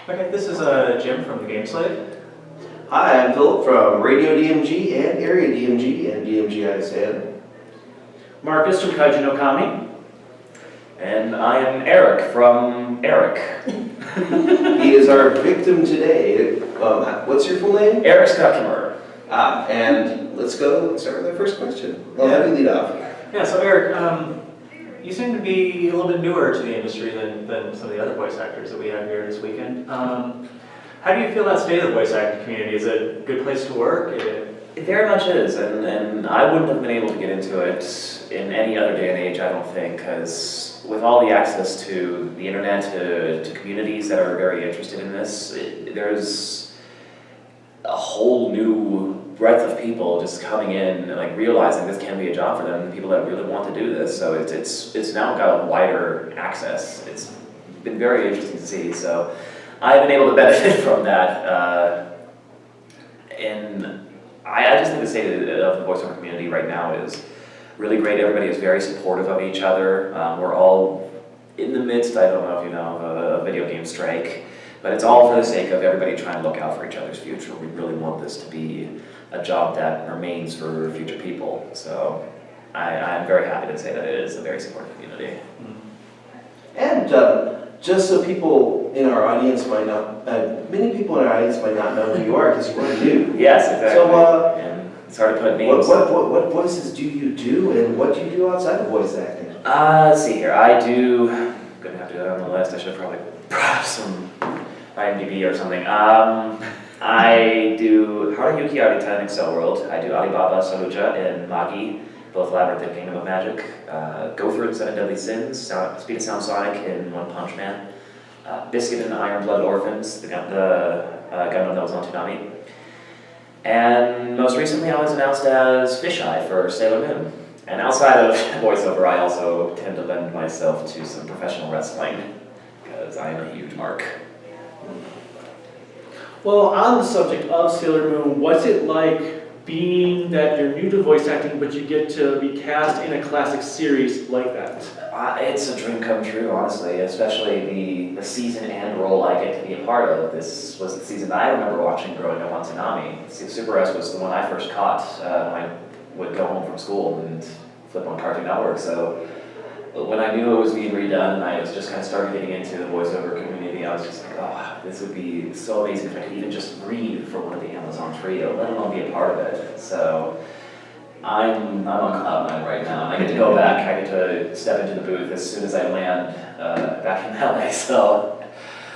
Okay, this is Jim from the Game Slave. Hi, I'm Philip from Radio DMG and Area DMG and DMG ISN. Marcus from Kaiju no Kami. And I am Erik from Erik. He is our victim today. What's your full name? Erik Kimerer. And let's start with our first question. Well, how do you lead off? Yeah, so Erik, you seem to be a little bit newer to the industry than some of the other voice actors that we have here this weekend. How do you feel that state of the voice acting community? Is it a good place to work? It very much is, and I wouldn't have been able to get into it in any other day and age, I don't think, because with all the access to the internet, to communities that are very interested in this, there's a whole new breadth of people just coming in and like realizing this can be a job for them, people that really want to do this. So it's now got a wider access. It's been very interesting to see. So I've been able to benefit from that. And I just think the state of the voiceover community right now is really great. Everybody is very supportive of each other. We're all in the midst, I don't know if you know, of a video game strike, but it's all for the sake of everybody trying to look out for each other's future. We really want this to be a job that remains for future people. So I'm very happy to say that it is a very supportive community. And just so people in our audience might not, many people in our audience might not know who you are because you are new. Yes, exactly. So, and it's hard to put names. What voices do you do, and what do you do outside of voice acting? Let's see here. I'm gonna have to go down the list. I should probably have some IMDb or something. I do Haruyuki Arita in Excel World. I do Alibaba Saluja in Magi, both Labyrinth and Kingdom of Magic. Gopher in Seven Deadly Sins, Speed of Sound Sonic in One Punch Man. Biscuit in Iron Blood Orphans, the Gundam that was on Toonami. And most recently I was announced as Fisheye for Sailor Moon. And outside of voiceover, I also tend to lend myself to some professional wrestling, because I am a huge mark. Well, on the subject of Sailor Moon, what's it like being that you're new to voice acting, but you get to be cast in a classic series like that? It's a dream come true, honestly, especially the season and role I get to be a part of. This was the season that I remember watching growing up on Toonami. Super S was the one I first caught when I would go home from school and flip on Cartoon Network. So when I knew it was being redone and I was just kind of started getting into the voiceover community, I was just like, oh, this would be so amazing if I could even just read for one of the Amazon trio, let alone be a part of it. So I'm on cloud nine right now, and I get to go back. I get to step into the booth as soon as I land back in LA. So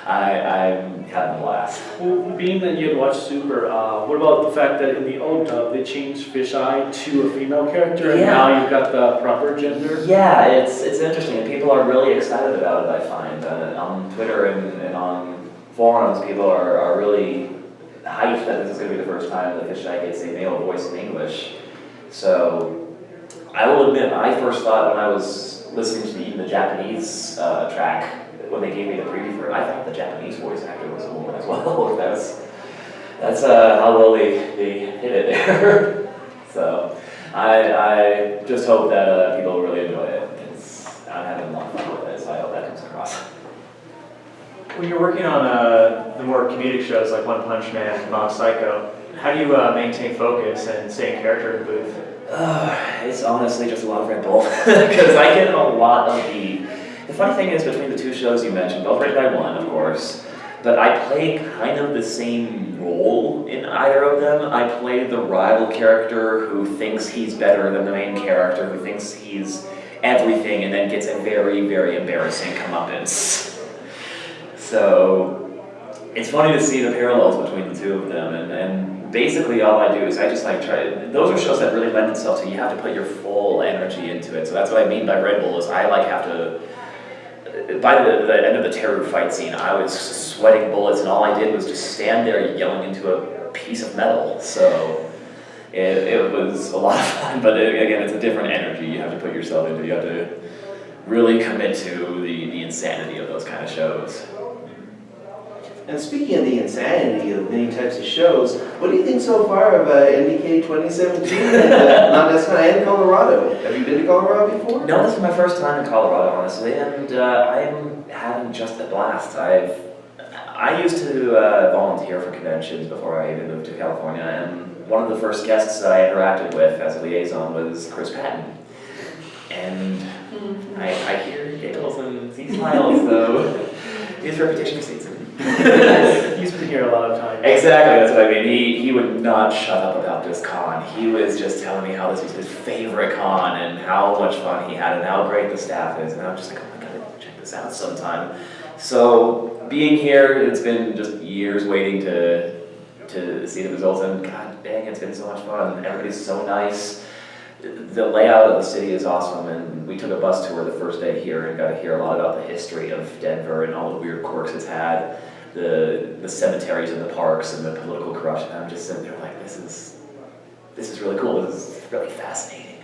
I'm having a blast. Well, being that you had watched Super, what about the fact that in the old dub they changed Fisheye to a female character, and now you've got the proper gender? Yeah, it's interesting, and people are really excited about it, I find. On Twitter and on forums, people are really hyped that this is going to be the first time that Fisheye gets a male voice in English. So I will admit, I first thought when I was listening to even the Japanese track, when they gave me the preview for it, I thought the Japanese voice actor was a woman as well. That's how well they hit it there. So I just hope that people really enjoy it. I'm having a lot of fun with it, so I hope that comes across. When you're working on the more comedic shows like One Punch Man and Mob Psycho, how do you maintain focus and stay in character in the booth? It's honestly just a lot of Red Bull, because I get a lot of the funny thing is, between the two shows you mentioned, both written by one, of course, but I play kind of the same role in either of them. I play the rival character who thinks he's better than the main character, who thinks he's everything, and then gets a very, very embarrassing comeuppance. So it's funny to see the parallels between the two of them, and basically all I do is I just like try. Those are shows that really lend themselves to you have to put your full energy into it. So that's what I mean by Red Bull is I like have to. By the end of the Teru fight scene, I was sweating bullets, and all I did was just stand there yelling into a piece of metal. So it was a lot of fun, but again, it's a different energy you have to put yourself into. You have to really commit to the insanity of those kind of shows. And speaking of the insanity of many types of shows, what do you think so far of NDK 2017 and Colorado? Have you been to Colorado before? No, this is my first time in Colorado, honestly, and I'm having just a blast. I used to volunteer for conventions before I even moved to California, and one of the first guests that I interacted with as a liaison was Chris Patton. And I hear giggles and he smiles, though his reputation precedes him. He's been here a lot of times. Exactly, that's what I mean. He would not shut up about this con. He was just telling me how this was his favorite con and how much fun he had and how great the staff is. And I'm just like, oh my god, check this out sometime. So being here, it's been just years waiting to see the results, and god dang, it's been so much fun. Everybody's so nice. The layout of the city is awesome, and we took a bus tour the first day here and got to hear a lot about the history of Denver and all the weird quirks it's had, the cemeteries and the parks and the political corruption. I'm just sitting there like, this is really cool. This is really fascinating.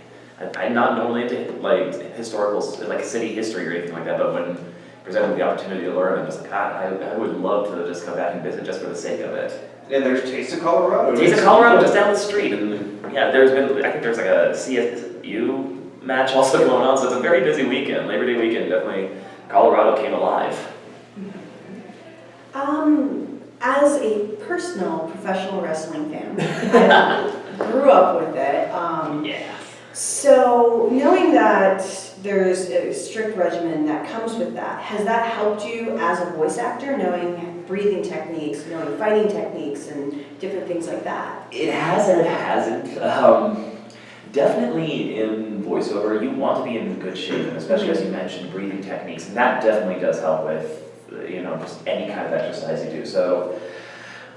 I'm not normally into like historical, like city history or anything like that, but when presented with the opportunity to learn, I'm just like, God, I would love to just come back and visit just for the sake of it. And there's Taste of Colorado. Taste of Colorado just down the street, and yeah, I think there's like a CSU match also going on, so it's a very busy weekend. Labor Day weekend, definitely Colorado came alive. As a personal professional wrestling fan, I grew up with it. Yeah. So knowing that there's a strict regimen that comes with that, has that helped you as a voice actor, knowing breathing techniques, knowing fighting techniques, and different things like that? It has and it hasn't. Definitely in voiceover, you want to be in good shape, and especially as you mentioned, breathing techniques, and that definitely does help with, just any kind of exercise you do. So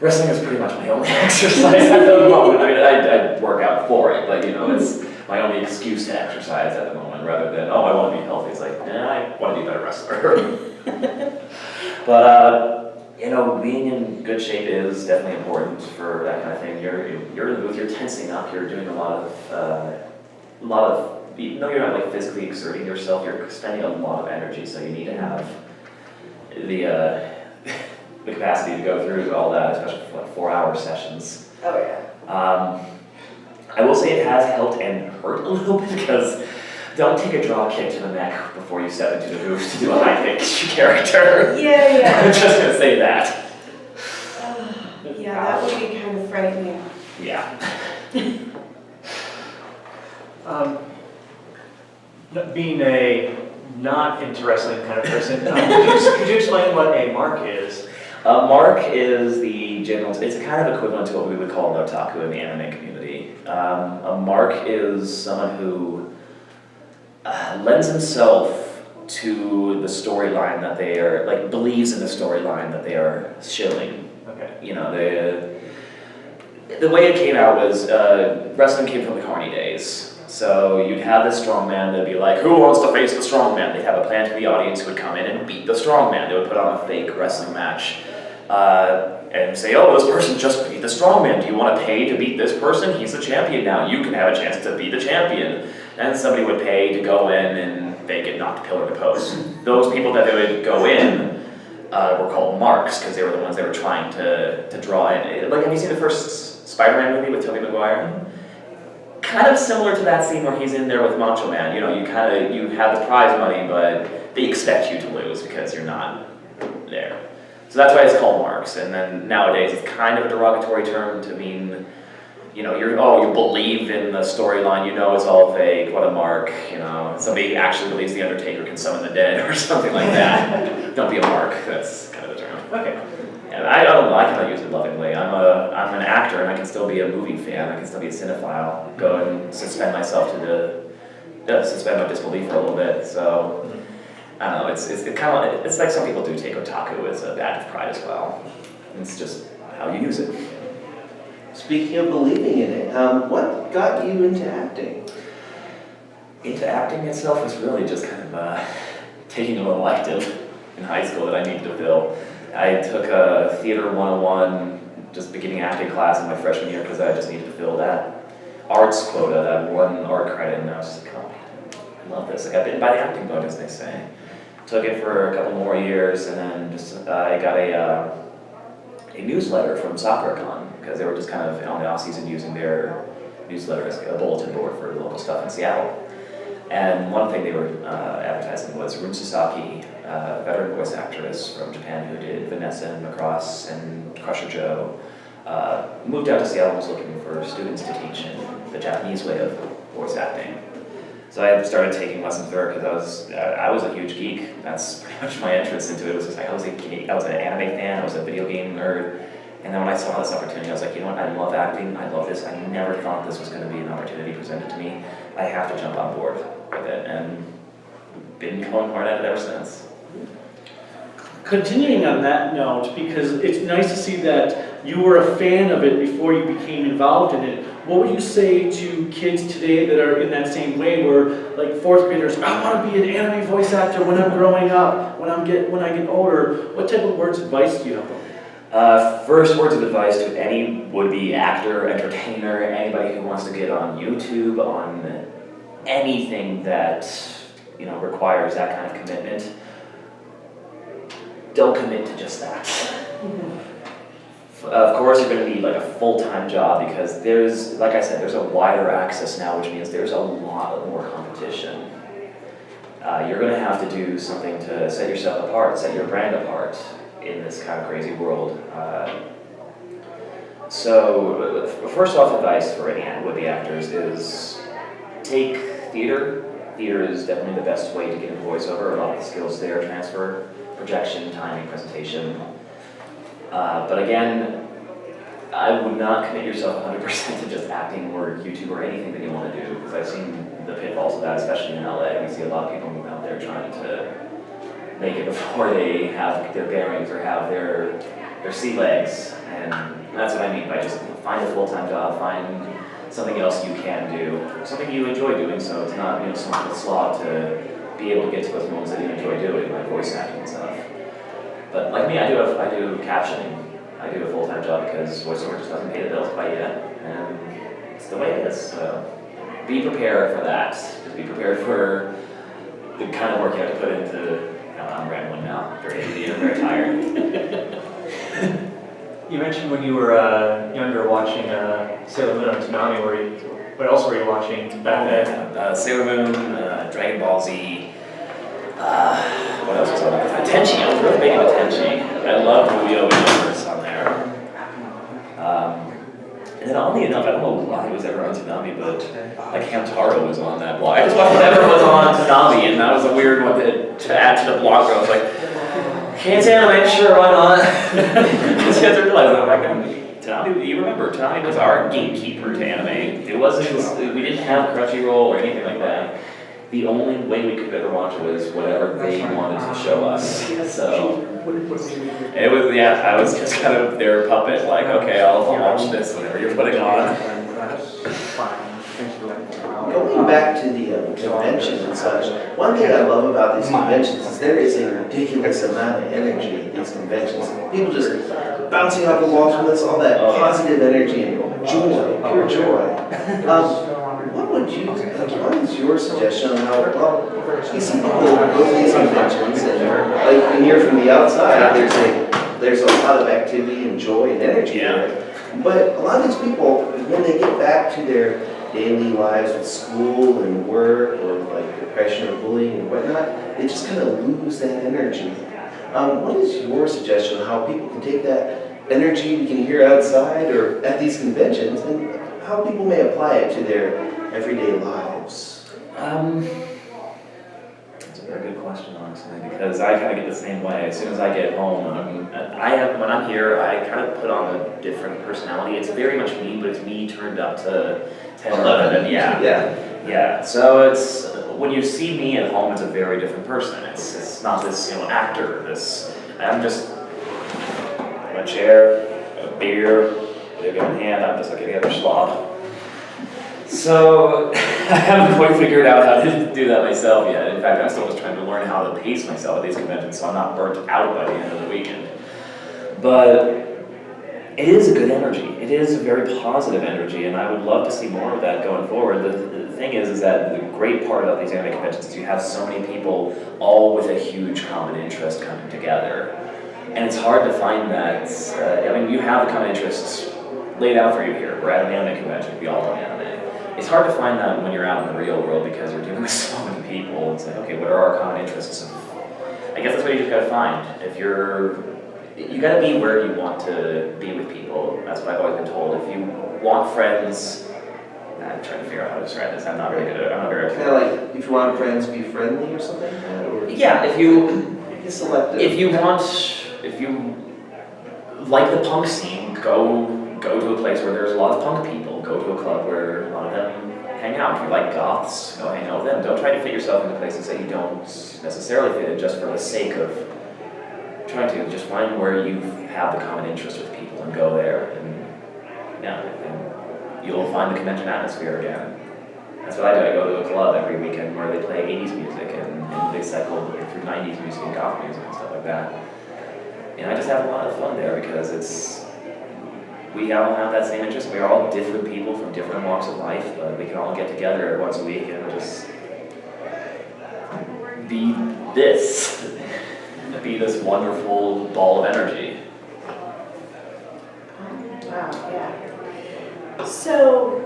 wrestling is pretty much my only exercise at the moment. I mean, I work out for it, but it's my only excuse to exercise at the moment, rather than, I want to be healthy. It's like, I want to be a better wrestler. But, being in good shape is definitely important for that kind of thing. You're in the booth, you're tensing up, you're doing a lot of, even though you're not like physically exerting yourself, you're spending a lot of energy, so you need to have the capacity to go through all that, especially for like 4-hour sessions. Oh yeah. I will say it has helped and hurt a little bit, because don't take a draw kick to the neck before you step into the booth to do a high kick character. Yeah. I'm just gonna say that. Yeah, that would be kind of frightening. Yeah. Being a not into wrestling kind of person, could you explain what a mark is? Mark is the general, it's kind of equivalent to what we would call an otaku in the anime community. A mark is someone who lends himself to the storyline that they are, like, believes in the storyline that they are shilling. Okay. The way it came out was, wrestling came from the Carney days. So you'd have this strongman that'd be like, who wants to face the strongman? They'd have a plan to the audience who would come in and beat the strongman. They would put on a fake wrestling match and say, this person just beat the strongman. Do you want to pay to beat this person? He's the champion now. You can have a chance to be the champion. And somebody would pay to go in and fake it, knocked pillar to post. Those people that they would go in were called marks, because they were the ones they were trying to draw in. Like, have you seen the first Spider-Man movie with Tobey Maguire? Kind of similar to that scene where he's in there with Macho Man. You have the prize money, but they expect you to lose because you're not there. So that's why it's called marks. And then nowadays it's kind of a derogatory term to mean, you believe in the storyline, it's all fake, what a mark, somebody actually believes the Undertaker can summon the dead or something like that. Don't be a mark, that's kind of the term. Okay. And I don't know, I cannot use it lovingly. I'm an actor and I can still be a movie fan, I can still be a cinephile, go and suspend myself suspend my disbelief for a little bit, so, I don't know, it's like some people do take otaku as a badge of pride as well. It's just how you use it. Speaking of believing in it, what got you into acting? Into acting itself was really just kind of taking an elective in high school that I needed to fill. I took a Theater 101, just beginning acting class in my freshman year because I just needed to fill that arts quota, that one art credit, and I was just like, oh man, I love this. I got bitten by the acting bug, as they say. Took it for a couple more years, and then I got a newsletter from SoccerCon, because they were just kind of on the off season using their newsletter as a bulletin board for local stuff in Seattle. And one thing they were advertising was Run Sasaki, a veteran voice actress from Japan who did Vanessa and Macross and Crusher Joe, moved out to Seattle and was looking for students to teach in the Japanese way of voice acting. So I started taking lessons with her because I was a huge geek. That's pretty much my entrance into it. Was just like I was an anime fan, I was a video game nerd, and then when I saw this opportunity, I was like, you know what? I love acting. I love this. I never thought this was going to be an opportunity presented to me. I have to jump on board with it, and been going hard at it ever since. Continuing on that note, because it's nice to see that you were a fan of it before you became involved in it, what would you say to kids today that are in that same way, where like fourth graders, I want to be an anime voice actor when I'm growing up, when I get older? What type of words of advice do you have? First words of advice to any would-be actor, entertainer, anybody who wants to get on YouTube, on anything that requires that kind of commitment. Don't commit to just that. Of course, you're going to need like a full-time job because there's, like I said, there's a wider access now, which means there's a lot more competition. You're going to have to do something to set yourself apart, set your brand apart in this kind of crazy world. So, first off, advice for any would-be actors is take theater. Theater is definitely the best way to get into voiceover. A lot of the skills there transfer. Projection, timing, presentation. But again, I would not commit yourself 100% to just acting or YouTube or anything that you want to do, because I've seen the pitfalls of that, especially in LA. We see a lot of people move out there trying to make it before they have their bearings or have their sea legs. And that's what I mean by just find a full-time job, find something else you can do, something you enjoy doing, so it's not something that's slog to be able to get to those moments that you enjoy doing, like voice acting and stuff. But like me, I do captioning. I do a full-time job because voiceover just doesn't pay the bills quite yet, and it's the way it is. So be prepared for that. Just be prepared for the kind of work you have to put into. I'm rambling now. Very ADD and very tired. You mentioned when you were younger watching Sailor Moon on Toonami. What else were you watching back then? Sailor Moon, Dragon Ball Z. What else was on there? Tenchi. I was really big into Tenchi. I loved Yu-Gi-Oh! Universe on there. And then oddly enough, I don't know why it was ever on Toonami, but like Hamtaro was on that blog. I just watched whatever was on Toonami, and that was a weird one to add to the blog. I was like, can't anime, sure, why not? Just had to realize, I'm like, Toonami, you remember, Toonami was our gatekeeper to anime. It wasn't, we didn't have Crunchyroll or anything like that. The only way we could ever watch it was whatever they wanted to show us. So it was, I was just kind of their puppet, like, okay, I'll watch this, whatever you're putting on. Going back to the conventions and such, one thing I love about these conventions is there is a ridiculous amount of energy at these conventions. People just bouncing off the walls with us, all that positive energy and joy, pure joy. What is your suggestion on how, you see people go to these conventions and like you hear from the outside, there's a lot of activity and joy and energy there. But a lot of these people, when they get back to their daily lives with school and work or like depression or bullying and whatnot, they just kind of lose that energy. What is your suggestion on how people can take that energy we can hear outside or at these conventions and how people may apply it to their everyday lives? That's a very good question, honestly, because I kind of get the same way. As soon as I get home, when I'm here, I kind of put on a different personality. It's very much me, but it's me turned up to 10, 11, yeah. So it's, when you see me at home, it's a very different person. It's not this, actor, I'm just a chair, a beer, with a in hand, I'm just like any other slob. So I haven't quite figured out how to do that myself yet. In fact, I'm still just trying to learn how to pace myself at these conventions so I'm not burnt out by the end of the weekend. But it is a good energy. It is a very positive energy, and I would love to see more of that going forward. The thing is that the great part about these anime conventions is you have so many people all with a huge common interest coming together. And it's hard to find that. You have the common interests laid out for you here. We're at an anime convention, we all love anime. it's hard to find that when you're out in the real world because you're dealing with so many people. It's like, okay, what are our common interests? I guess that's what you just gotta find. You gotta be where you want to be with people. That's what I've always been told. If you want friends, I'm trying to figure out how to describe this. I'm not very Kind of like, if you want friends, be friendly or something like that? Or yeah, if you be selective. if you like the punk scene, go to a place where there's a lot of punk people. Go to a club where a lot of them hang out. If you like goths, go hang out with them. Don't try to fit yourself into places that you don't necessarily fit in just for the sake of trying to. Just find where you have the common interest with people and go there. And yeah, and you'll find the convention atmosphere again. That's what I do. I go to a club every weekend where they play 80s music and they cycle through 90s music and goth music and stuff like that. And I just have a lot of fun there because we all have that same interest. We are all different people from different walks of life, but we can all get together once a week and just be this wonderful ball of energy. Wow, yeah. So,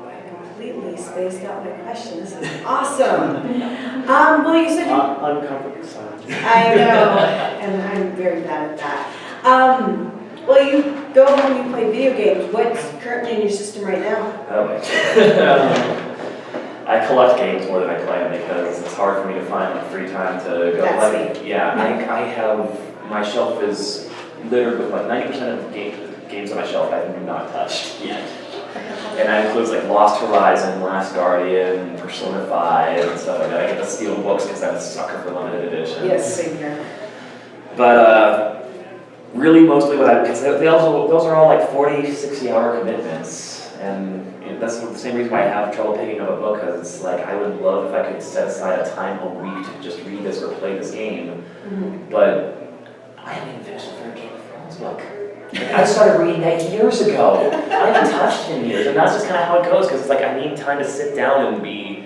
I completely spaced out my question. This is awesome. Well, you said Uncomfortable silence. I know, and I'm very bad at that. Well, you go home and you play video games. What's currently in your system right now? I collect games more than I play them because it's hard for me to find the free time to go That's play. sweet. Yeah, I have, my shelf is littered with like 90% of the games on my shelf I have not touched yet. And that includes like Lost Horizon, Last Guardian, Persona 5, and stuff like that. I get to steal books because I'm a sucker for limited editions. Yes, same here. But really mostly because those are all like 40, 60-hour commitments. And that's the same reason why I have trouble picking up a book, because it's like I would love if I could set aside a time a week to just read this or play this game. But I haven't even finished the third Game of Thrones book. I started reading that years ago. I haven't touched it in years, and that's just kind of how it goes. Because it's like I need time to sit down and be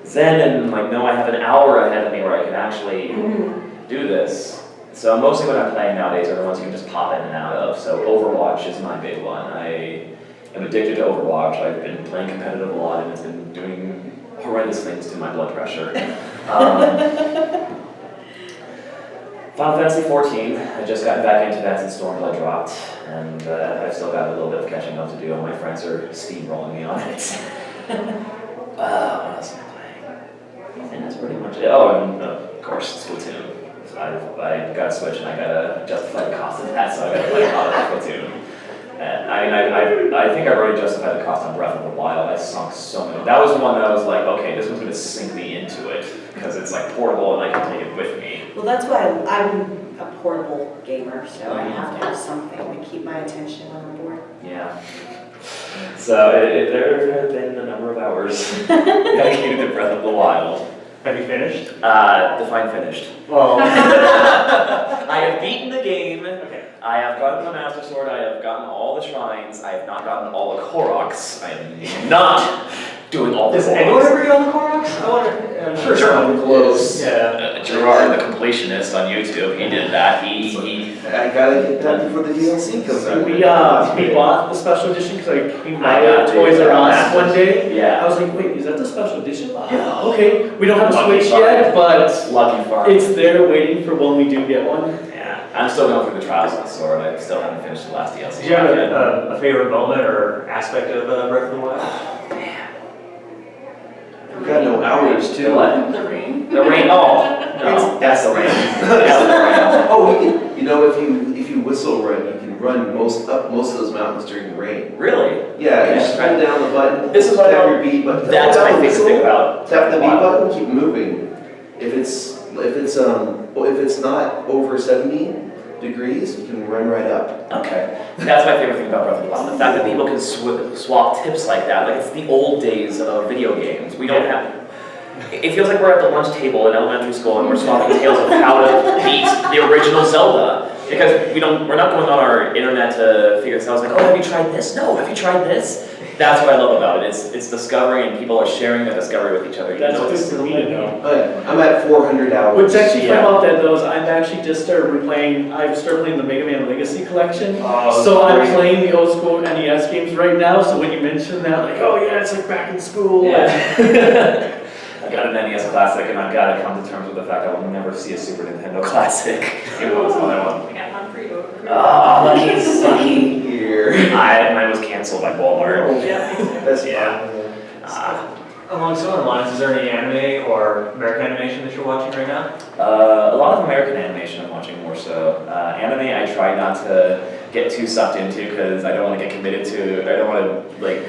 zen, and like know I have an hour ahead of me where I can actually do this. So mostly what I'm playing nowadays are the ones you can just pop in and out of. So Overwatch is my big one. I am addicted to Overwatch. I've been playing competitive a lot, and it's been doing horrendous things to my blood pressure. Final Fantasy 14, I just got back into that since Stormblood dropped, and I've still got a little bit of catching up to do. All my friends are steamrolling me on it. What else am I playing? I think that's pretty much it. Oh, and of course, Splatoon. So I got a Switch, and I gotta justify the cost of that, so I gotta play a lot of Splatoon. And I think I've already justified the cost on Breath of the Wild. I sunk so many. That was the one that I was like, okay, this one's gonna sink me into it, because it's like portable and I can take it with me. Well, that's why I'm a portable gamer, so I have to have something to keep my attention on board. Yeah. So there have been a number of hours dedicated to Breath of the Wild. Have you finished? Define finished. Well, I have beaten the game. okay. I have gotten the Master Sword. I have gotten all the shrines. I have not gotten all the Koroks. I am not doing all the Does Koroks. anyone ever get on the Koroks? I wonder. I'm sure I'm close. Yeah. Gerard, the completionist on YouTube, he did that. He I gotta get that before the DLC comes out. We bought the special edition because I came by got Toys it. R Us one day. Yeah. I was like, wait, is that the special edition? Yeah. Okay. We don't have a Switch yet, but Lucky Farm. it's there waiting for when we do get one. Yeah. I'm still going through the Trials of the Sword. I still haven't finished the last DLC. Did you have a favorite moment or aspect of Breath of the Wild? We've got no hours too. What? The ring. The rain. Oh, no, that's the rain. That's the rain. Oh, we can. You know, if you whistle run, you can run most of those mountains during the rain. Really? Yeah, you Yeah. just hold down the button. This is what I tap don't- your B button. That's Hold my down the favorite thing about. Tap the B Wild. button, keep moving. If it's not over 70 degrees, you can run right up. Okay, that's my favorite thing about Breath of the Wild. The fact that people can swap tips like that. Like it's the old days of video games. We don't have. It feels like we're at the lunch table in elementary school and we're swapping tales of how to beat the original Zelda. Because we're not going on our internet to figure this out. It's like, oh, have you tried this? No, have you tried this? That's what I love about it. It's discovery, and people are sharing that discovery with each other. That's You know, good it's for me to know. I'm at 400 hours. What's actually fun Yeah. about that though is I've actually just started replaying, I've started playing the Mega Man Legacy Collection. Oh, So I'm great. playing the old school NES games right now, so when you mention that, like, oh yeah, it's like back in school. Yeah. I've got an NES Classic, and I've got to come to terms with the fact I will never see a Super Nintendo Classic. It was what I want. I got one for you. Oh, lucky. Here. Mine was canceled by Walmart. That's Yeah. fine. Along similar lines, is there any anime or American animation that you're watching right now? A lot of American animation I'm watching more so. Anime I try not to get too sucked into because I don't want to get committed to, I don't want to like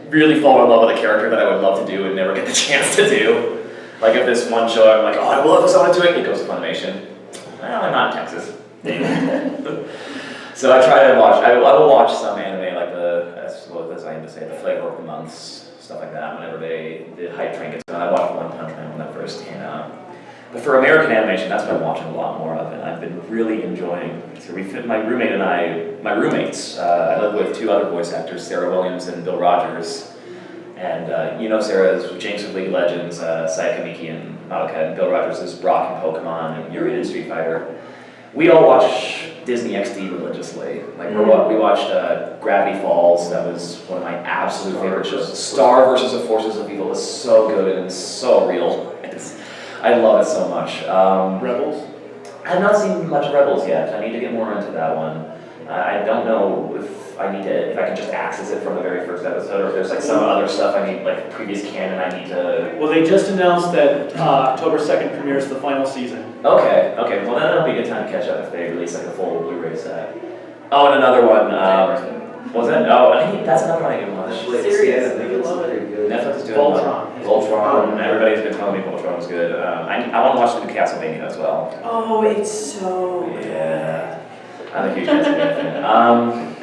really fall in love with a character that I would love to do and never get the chance to do. Like if this one show I'm like, oh I will love this, I want to do it, it goes to Funimation. Well, I'm not in Texas. So I try to watch, I will watch some anime like as I am to say, the flavor of the months, stuff like that, whenever the hype train gets going. I watched One Punch Man when that first came out. But for American animation, that's what I'm watching a lot more of, and I've been really enjoying. So my roommate and my roommates, I live with two other voice actors, Sarah Williams and Bill Rogers. And you know Sarah is Jinx of League of Legends, Sayaka Miki and Madoka, and Bill Rogers is Brock in Pokemon and Yuri in Street Fighter. We all watch Disney XD religiously. Like we watched Gravity Falls. That was one of my absolute favorite shows. Star versus the Forces of Evil is so good and so real. I love it so much. Rebels? I have not seen much Rebels yet. I need to get more into that one. I don't know if I can just access it from the very first episode, or if there's like some other stuff I need, like previous canon I need to. Well, they just announced that October 2nd premieres the final season. Okay. Well, then that'll be a good time to catch up if they release like a full Blu-ray set. Oh, and another one. Was it? Oh, that's another one I didn't watch. Yeah, I think it's pretty good. Netflix is doing Voltron. Voltron. Everybody's been telling me Voltron was good. I want to watch the new Castlevania as well. Oh, it's so good. Yeah, I'm a huge Castlevania fan.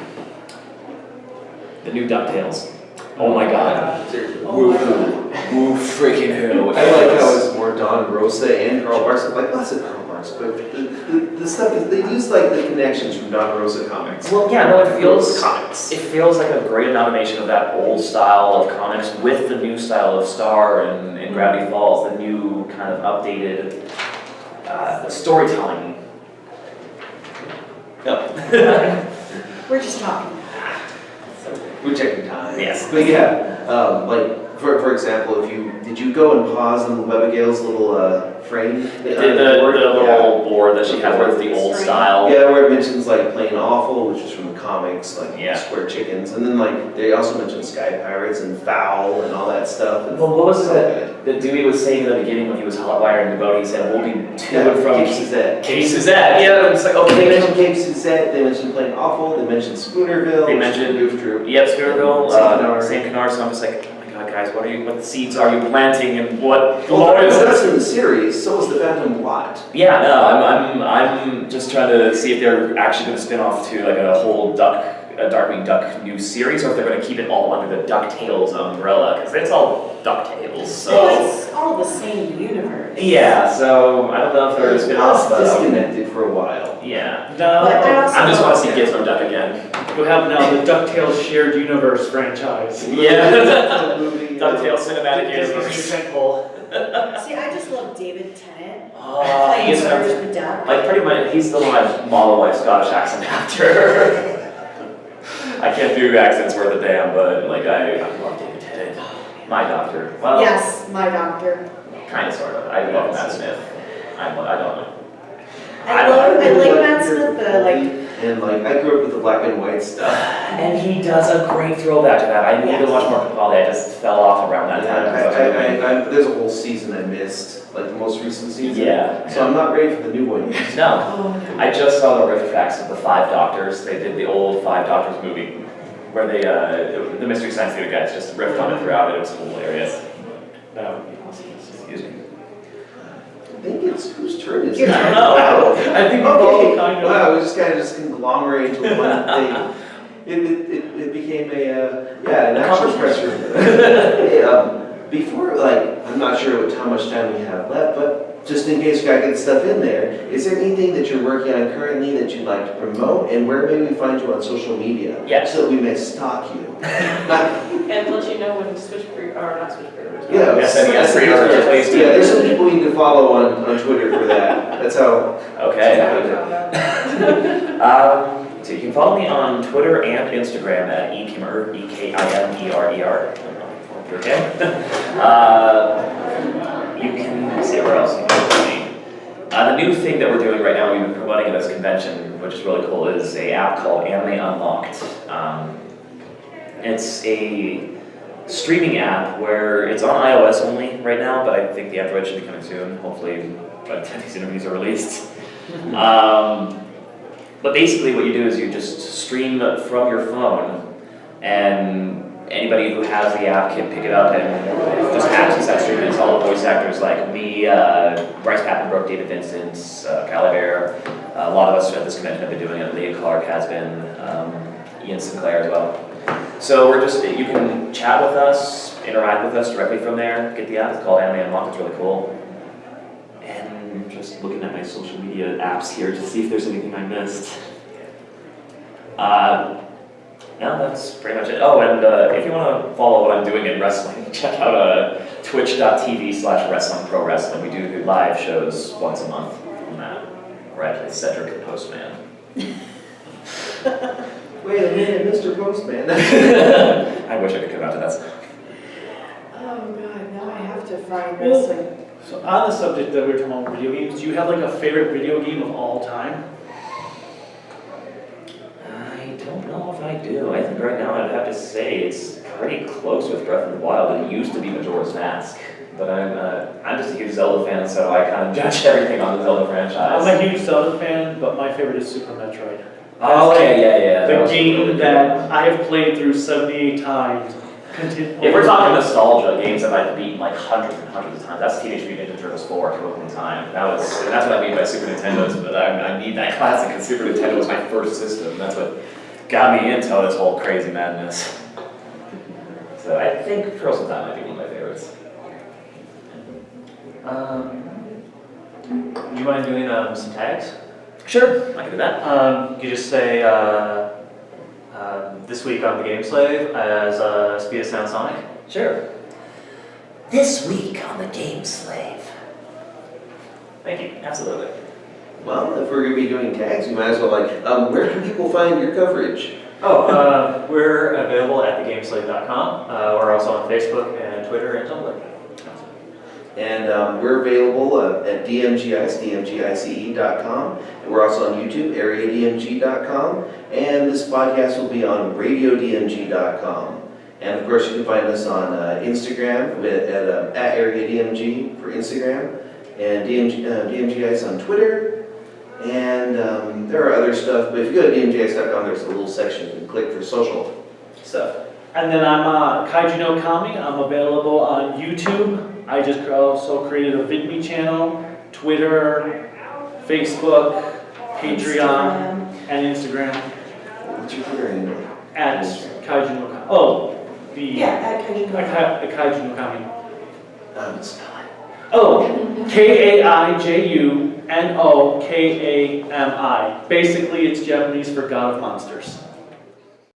The new DuckTales. Oh my god. Oh my God. Woo freaking who. I like how it's more Don Rosa and Karl Barks. I'm like, lots of Karl Barks, but the stuff is, they use like the connections from Don Rosa comics. Well, yeah, no, it feels comics. It feels like a great amalgamation of that old style of comics with the new style of Star and Gravity Falls, the new kind of updated storytelling. No. We're just talking. We're checking time. Yes. But yeah, like for example, did you go and pause on Webigail's little frame? The little board that she had with the old style. Yeah, where it mentions like Plain Awful, which is from the comics, like Yeah. Square Chickens, and then like they also mentioned Sky Pirates and Foul and all that stuff. And Well, what was so it that Dewey was saying in the beginning when he was hotwiring the boat? He said, we'll be to and from Cape Suzette. Cape Suzette. Yeah, it's like, They okay. mentioned Cape Suzette, they mentioned Plain Awful, they mentioned Spoonerville. They mentioned Goof Troop. Yep, Spoonerville, St. St. Canard, so I'm just like, oh my god, guys, what seeds are you planting and what Well, law is that's this? in the series, so was the Phantom Blot. Yeah, no, I'm just trying to see if they're actually going to spin off to like a whole Darkwing Duck new series, or if they're going to keep it all under the DuckTales umbrella, because it's all DuckTales, so. Well, it's all the same universe. Yeah, so I don't know if they're going to spin off, but disconnected for a while. yeah. Now, But I also I just want to see love- Gizmo Duck again. you have now the DuckTales Shared Universe franchise. Yeah. Movie, DuckTales cinematic Disney's universe. new tentpole. See, I just love David Tennant Oh, playing he's Scrooge the Duck. like pretty much, he's the one I model my Scottish accent after. I can't do accents worth a damn, but like I love David Tennant. My doctor. Well, Yes, my doctor. kind of, sort of. I love Matt Smith. I don't know. I like Matt Smith, but like, And like, I grew up with the black and white stuff. And he does a great throwback to that. I need to watch more Capaldi. I just fell off around that time. There's a whole season I missed, like the most recent season. Yeah. So I'm not ready for the new one yet. No. oh, I just saw the riff tracks of the Five Doctors. They did the old Five Doctors movie where they, the Mystery Science Theater guys just riffed on it throughout. It was hilarious. That would be awesome. Excuse me. I think it's, whose turn is it? Your turn. I don't know. I think we've all Okay, kind of. wow, we just kind of just conglomerate into one thing. It became an action pressure. Hey, before, like, I'm not sure how much time we have left, but just in case you gotta get stuff in there, is there anything that you're working on currently that you'd like to promote, and where may we find you on social media? Yes. So that we may stalk you. And let you know when switch pre, or not switch pre-orders. Yeah, SNS pre-orders, please do. Yeah, there's some people you can follow on Twitter for that. That's how. Okay. Yeah. So you can follow me on Twitter and Instagram at Ekimerer, Ekimerer. Okay. You can see where else you can find me. The new thing that we're doing right now, we've been promoting at this convention, which is really cool, is an app called Anime Unlocked. It's a streaming app where it's on iOS only right now, but I think the Android should be coming soon, hopefully by the time these interviews are released. But basically what you do is you just stream from your phone, and anybody who has the app can pick it up and just access that stream. It's all the voice actors like me, Bryce Pappenbrook, David Vincent, Calabear. A lot of us at this convention have been doing it. Leah Clark has been, Ian Sinclair as well. So we're just, you can chat with us, interact with us directly from there, get the app. It's called Anime Unlocked. It's really cool. And just looking at my social media apps here to see if there's anything I missed. No, that's pretty much it. Oh, and if you want to follow what I'm doing in wrestling, check out twitch.tv/wrestlingprowrestling. We do live shows once a month on that. We're actually Cedric the Postman. Wait a minute, Mr. Postman. I wish I could come out to that stuff. Oh God, now I have to find wrestling. So on the subject that we were talking about video games, do you have like a favorite video game of all time? I don't know if I do. I think right now I'd have to say it's pretty close with Breath of the Wild. It used to be Majora's Mask, but I'm just a huge Zelda fan, so I kind of judge everything on the Zelda franchise. I'm a huge Zelda fan, but my favorite is Super Metroid. Oh, okay, yeah. The That was game really that cool. I have played through 78 times. If we're talking nostalgia, games that I've beaten like hundreds and hundreds of times, that's Teenage Mutant Ninja Turtles 4 to open time. That's what I mean by Super Nintendo's, but I need that classic, because Super Nintendo was my first system. That's what got me into this whole crazy madness. So I think Turtles in Time might be one of my favorites. Do you mind doing some tags? Sure, I can do that. You just say this week on the Game Slave as Speed of Sound Sonic. Sure. This week on the Game Slave. Thank you, absolutely. Well, if we're gonna be doing tags, you might as well where can people find your coverage? We're available at thegameslave.com. We're also on Facebook and Twitter and Tumblr. And we're available at dmgice.com. And we're also on YouTube, areadmg.com. And this podcast will be on radiodmg.com. And of course, you can find us on Instagram at areadmg for Instagram, and dmgice on Twitter. And there are other stuff, but if you go to dmgice.com, there's a little section you can click for social stuff. And then I'm Kaiju no Kami. I'm available on YouTube. I just also created a VidMe channel, Twitter, Facebook, Patreon, and Instagram What's your Twitter handle? at Kaiju no Kami. Oh, Yeah, at Kaiju no Kami. Kaiju no Kami. Spell it. Oh, KAIJUNOKAMI. Basically, it's Japanese for God of Monsters.